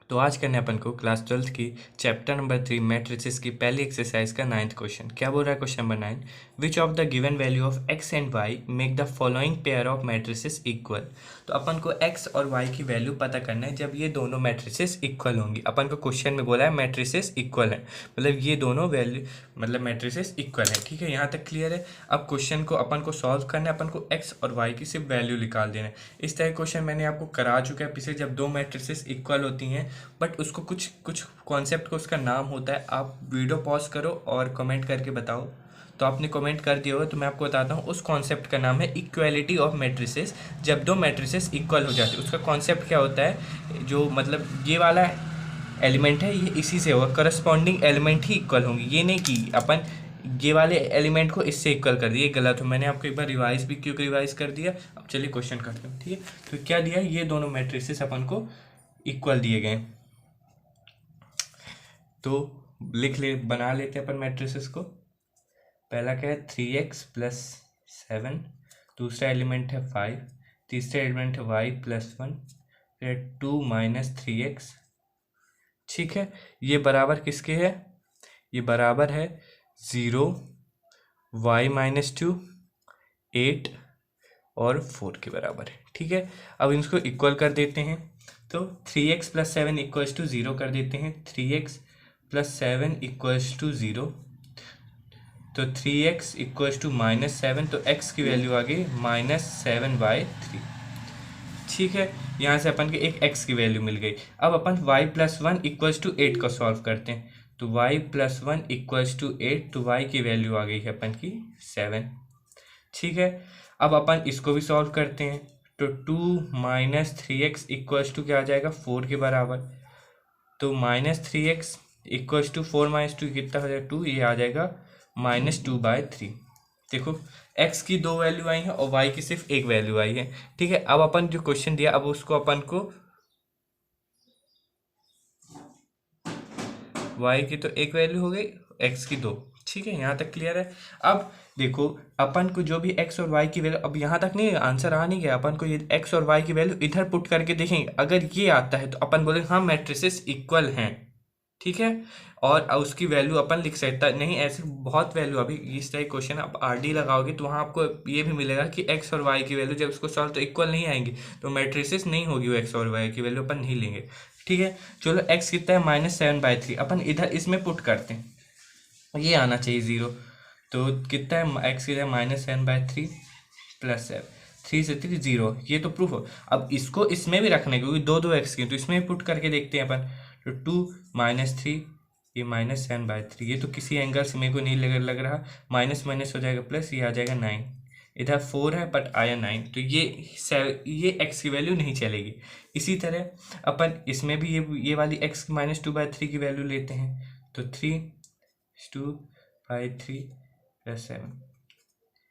तो आज करने अपन को क्लास 12th की चैप्टर नंबर 3 मैट्रिसेस की पहली एक्सरसाइज का 9th क्वेश्चन। क्या बोल रहा है question number 9? Which of the given value of X and Y make the following pair of matrices equal. तो अपन को एक्स और वाई की वैल्यू पता करना है जब ये दोनों मैट्रिसेस इक्वल होंगी। अपन को क्वेश्चन में बोला है मैट्रिसेस इक्वल है, मतलब ये दोनों वैल्यू मतलब मैट्रिसेस इक्वल है। ठीक है, यहाँ तक क्लियर है। अब क्वेश्चन को अपन को सॉल्व करना है, अपन को एक्स और वाई की सिर्फ वैल्यू निकाल देना है। इस तरह क्वेश्चन मैंने आपको करा चुका है पिछले, जब दो मैट्रिसेस इक्वल होती हैं बट उसको कुछ कुछ कॉन्सेप्ट को उसका नाम होता है। आप वीडियो पॉज करो और कमेंट करके बताओ। तो आपने कमेंट कर दिया होगा तो मैं आपको बताता हूँ, उस कॉन्सेप्ट का नाम है इक्वालिटी ऑफ मैट्रिसेस। जब दो मैट्रिसेस इक्वल हो जाती है उसका कॉन्सेप्ट क्या होता है, जो मतलब ये वाला एलिमेंट है ये इसी से होगा, करस्पॉन्डिंग एलिमेंट ही इक्वल होंगे। ये नहीं कि अपन ये वाले एलिमेंट को इससे इक्वल कर दिया, ये गलत हो। मैंने आपको एक बार रिवाइज भी क्यों रिवाइज कर दिया। अब चलिए क्वेश्चन करते हैं। ठीक है, तो क्या दिया, ये दोनों मैट्रिसेस अपन को इक्वल दिए गए। तो लिख ले, बना लेते हैं अपन मैट्रिसेस को। पहला क्या है 3x+7, दूसरा एलिमेंट है 5, तीसरा एलिमेंट है y+1, फिर 2 - 3x। ठीक है, ये बराबर किसके है, ये बराबर है 0, y-2, 8 और 4 के बराबर है। ठीक है, अब इसको इक्वल कर देते हैं। तो 3x+7 = 0 कर देते हैं। 3x+7 = 0, तो 3x = -7, तो x की वैल्यू आ गई -7/3। ठीक है, यहाँ से अपन के एक x की वैल्यू मिल गई। अब अपन y+1 = 8 का सॉल्व करते हैं। तो y+1 = 8, तो y की वैल्यू आ गई है अपन की 7। ठीक है, अब अपन इसको भी सॉल्व करते हैं। तो 2 - 3x = क्या आ जाएगा, 4 के बराबर। तो -3x = 4 - 2 कितना हो जाएगा, 2, ये आ जाएगा -2/3। देखो x की दो वैल्यू आई है और y की सिर्फ एक वैल्यू आई है। ठीक है, अब अपन जो क्वेश्चन दिया अब उसको अपन को y की तो एक वैल्यू हो गई, x की दो। ठीक है, यहाँ तक क्लियर है। अब देखो अपन को जो भी x और y की वैल्यू, अब यहाँ तक नहीं आंसर आ नहीं गया, अपन को ये x और y की वैल्यू इधर पुट करके देखेंगे। अगर ये आता है तो अपन बोलेंगे हाँ मैट्रिसेस इक्वल हैं। ठीक है, और उसकी वैल्यू अपन लिख सकता नहीं, ऐसे बहुत वैल्यू। अभी इस टाइप क्वेश्चन आप आरडी लगाओगे तो वहाँ आपको ये भी मिलेगा कि एक्स और वाई की वैल्यू जब उसको सॉल्व तो इक्वल नहीं आएंगी, तो मैट्रिसेस नहीं होगी वो एक्स और वाई की वैल्यू अपन नहीं लेंगे। ठीक है, चलो एक्स कितना है -7/3, अपन इधर इसमें पुट करते हैं, ये आना चाहिए 0। तो कितना है, एक्स कितना है -7/3 +7, 3 से 3 0, ये तो प्रूफ हो। अब इसको इसमें भी रखने क्योंकि दो एक्स की, तो इसमें भी पुट करके देखते हैं अपन। तो 2 - 3, ये -7/3, ये तो किसी एंगल से मेरे को नहीं लग रहा, माइनस माइनस हो जाएगा प्लस, ये आ जाएगा 9। इधर 4 है बट आया 9, तो ये एक्स की वैल्यू नहीं चलेगी। इसी तरह अपन इसमें भी ये वाली x -2/3 की वैल्यू लेते हैं। तो 3/2/3 + 7,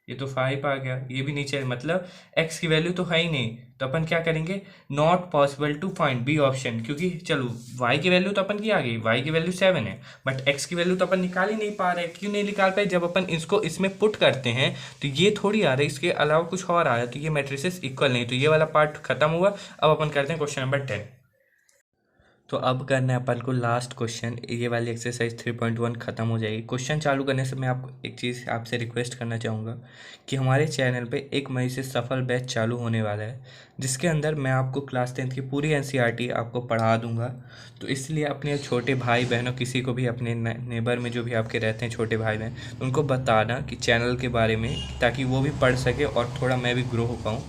ये तो 5 आ गया, ये भी नीचे, मतलब x की वैल्यू तो है ही नहीं। तो अपन क्या करेंगे, not possible to find, B option. क्योंकि चलो y की वैल्यू तो अपन की आ गई, y की वैल्यू 7 है, बट x की वैल्यू तो अपन निकाल ही नहीं पा रहे। क्यों नहीं निकाल पाए, जब अपन इसको इसमें पुट करते हैं तो ये थोड़ी आ रहा है, इसके अलावा कुछ और आ रहा है, तो ये मैट्रिसेस इक्वल नहीं। तो ये वाला पार्ट खत्म हुआ। अब अपन करते हैं क्वेश्चन नंबर 10। तो अब करना है अपन को लास्ट क्वेश्चन, ये वाली एक्सरसाइज 3.1 खत्म हो जाएगी। क्वेश्चन चालू करने से मैं आपको एक चीज़ आपसे रिक्वेस्ट करना चाहूँगा कि हमारे चैनल पे 1 मई से सफल बैच चालू होने वाला है, जिसके अंदर मैं आपको क्लास 10th की पूरी NCERT आपको पढ़ा दूँगा। तो इसलिए अपने छोटे भाई बहनों, किसी को भी अपने नेबर में जो भी आपके रहते हैं छोटे भाई बहन, उनको बताना कि चैनल के बारे में, ताकि वो भी पढ़ सके और थोड़ा मैं भी ग्रो हो पाऊँ।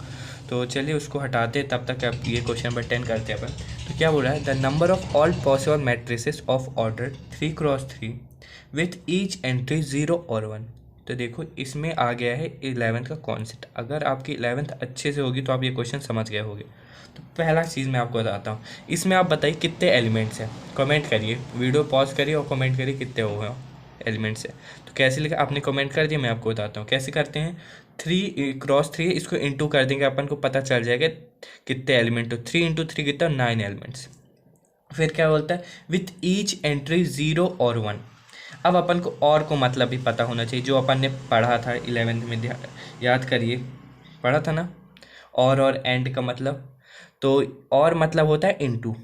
तो चलिए उसको हटाते, तब तक आप ये क्वेश्चन नंबर 10 करते हैं अपन। तो क्या बोल रहा है, the number of all possible matrices of order 3x3 with each entry 0 और 1। तो देखो इसमें आ गया है 11th का कॉन्सेप्ट। अगर आपकी 11th अच्छे से होगी तो आप ये क्वेश्चन समझ गए होंगे। तो पहला चीज़ मैं आपको बताता हूँ, इसमें आप बताइए कितने एलिमेंट्स हैं। कमेंट करिए, वीडियो पॉज करिए और कमेंट करिए कितने हुए एलिमेंट्स है। तो कैसे लिखा, आपने कमेंट कर दिया, मैं आपको बताता हूँ कैसे करते हैं। 3x3 इसको इंटू कर देंगे, अपन को पता चल जाएगा कितने एलिमेंट। तो 3 × 3 कितना, 9 एलिमेंट्स। फिर क्या बोलता है, विथ ईच एंट्री 0 और 1। अब अपन को और को मतलब भी पता होना चाहिए, जो अपन ने पढ़ा था 11th में, याद करिए, पढ़ा था ना। और एंड का मतलब, तो और मतलब होता है इनटू,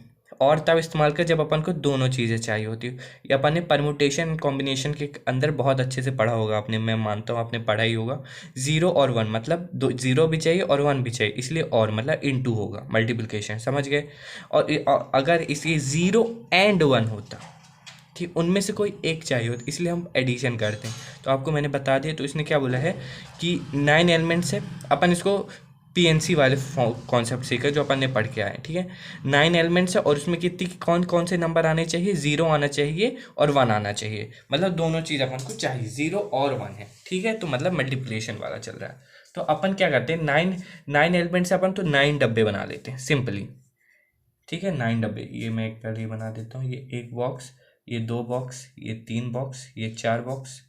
और तब इस्तेमाल कर जब अपन को दोनों चीज़ें चाहिए होती है। ये अपन ने परमुटेशन एंड कॉम्बिनेशन के अंदर बहुत अच्छे से पढ़ा होगा आपने, मैं मानता हूँ आपने पढ़ा ही होगा। 0 और 1 मतलब दो 0 भी चाहिए और 1 भी चाहिए, इसलिए और मतलब इनटू होगा, मल्टीप्लिकेशन, समझ गए। और अगर इसकी 0 एंड 1 होता, ठीक, उनमें से कोई एक चाहिए होता, इसलिए हम एडिशन करते हैं। तो आपको मैंने बता दिया। तो इसने क्या बोला है कि 9 एलिमेंट्स है, अपन इसको पीएनसी वाले कॉन्सेप्ट सीखे जो अपन ने पढ़ के आए, ठीक है। 9 एलिमेंट्स है और उसमें कितनी कौन कौन से नंबर आने चाहिए, 0 आना चाहिए और 1 आना चाहिए, मतलब दोनों चीज़ अपन को चाहिए, 0 और 1 है, ठीक है। तो मतलब मल्टीप्लिकेशन वाला चल रहा है। तो अपन क्या करते हैं, 9 एलिमेंट्स से अपन तो 9 डब्बे बना लेते हैं सिंपली, ठीक है। 9 डब्बे, ये मैं एक पहले बना देता हूँ। ये 1 बॉक्स, ये 2 बॉक्स, ये 3 बॉक्स, ये 4 बॉक्स,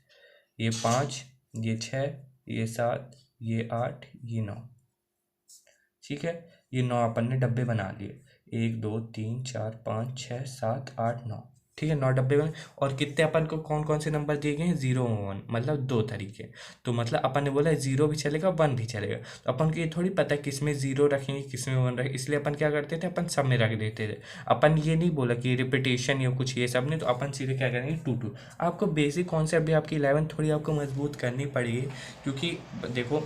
ये 5, ये 6, ये 7, ये 8, ये 9, ठीक है। ये 9 अपन ने डब्बे बना लिए, 1 2 3 4 5 6 7 8 9, ठीक है। 9 डब्बे बने। और कितने अपन को कौन कौन से नंबर दिए गए हैं, 0 और 1, मतलब दो तरीके। तो मतलब अपन ने बोला 0 भी चलेगा 1 भी चलेगा। तो अपन को ये थोड़ी पता है किस में 0 रखेंगे किस में 1 रखेंगे, इसलिए अपन क्या करते थे, अपन सब में रख देते थे। अपन ये नहीं बोला कि रिपीटेशन या कुछ ये सब नहीं, तो अपन सीधे क्या करेंगे 2 2। आपको बेसिक कॉन्सेप्ट भी आपकी 11 थोड़ी आपको मजबूत करनी पड़ेगी, क्योंकि देखो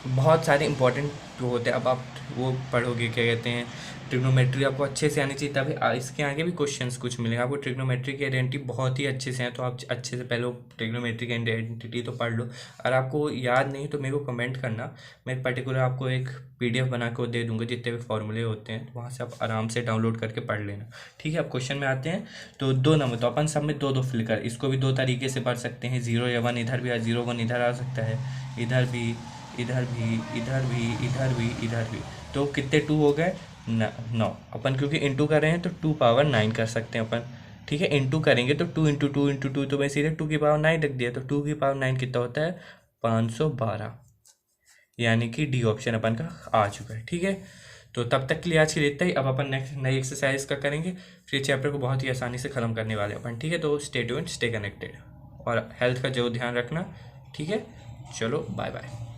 बहुत सारे इंपॉर्टेंट जो होते हैं, अब आप वो पढ़ोगे, क्या कहते हैं, ट्रिग्नोमेट्री आपको अच्छे से आनी चाहिए, तभी इसके आगे भी क्वेश्चंस कुछ मिलेंगे आपको। ट्रिग्नोमेट्री की आइडेंटिटी बहुत ही अच्छे से हैं, तो आप अच्छे से पहले ट्रिग्नोमेट्री की आइडेंटिटी तो पढ़ लो। अगर आपको याद नहीं तो मेरे को कमेंट करना, मैं पर्टिकुलर आपको एक PDF बना के दे दूंगा जितने भी फॉर्मूले होते हैं, तो वहाँ से आप आराम से डाउनलोड करके पढ़ लेना, ठीक है। अब क्वेश्चन में आते हैं। तो 2 नंबर, तो अपन सब में 2 2 फिल कर, इसको भी 2 तरीके से पढ़ सकते हैं, 0 या 1 इधर भी, 0 1 इधर आ सकता है, इधर भी, इधर भी, इधर भी, इधर भी, इधर भी। तो कितने 2 हो गए, 9। अपन क्योंकि इंटू कर रहे हैं तो 2 पावर 9 कर सकते हैं अपन, ठीक है। इंटू करेंगे तो 2 इंटू 2 इंटू 2, तो मैं सीधे 2 की पावर 9 रख दिया, तो 2 की पावर 9 कितना होता है, 512, यानी कि डी ऑप्शन अपन का आ चुका है, ठीक है। तो तब तक के लिए आज के लिए इतना ही। अब अपन नेक्स्ट नई एक्सरसाइज का करेंगे, फिर चैप्टर को बहुत ही आसानी से ख़त्म करने वाले अपन, ठीक है। तो स्टे ट्यून्ड, स्टे कनेक्टेड और हेल्थ का जो ध्यान रखना, ठीक है। चलो बाय बाय।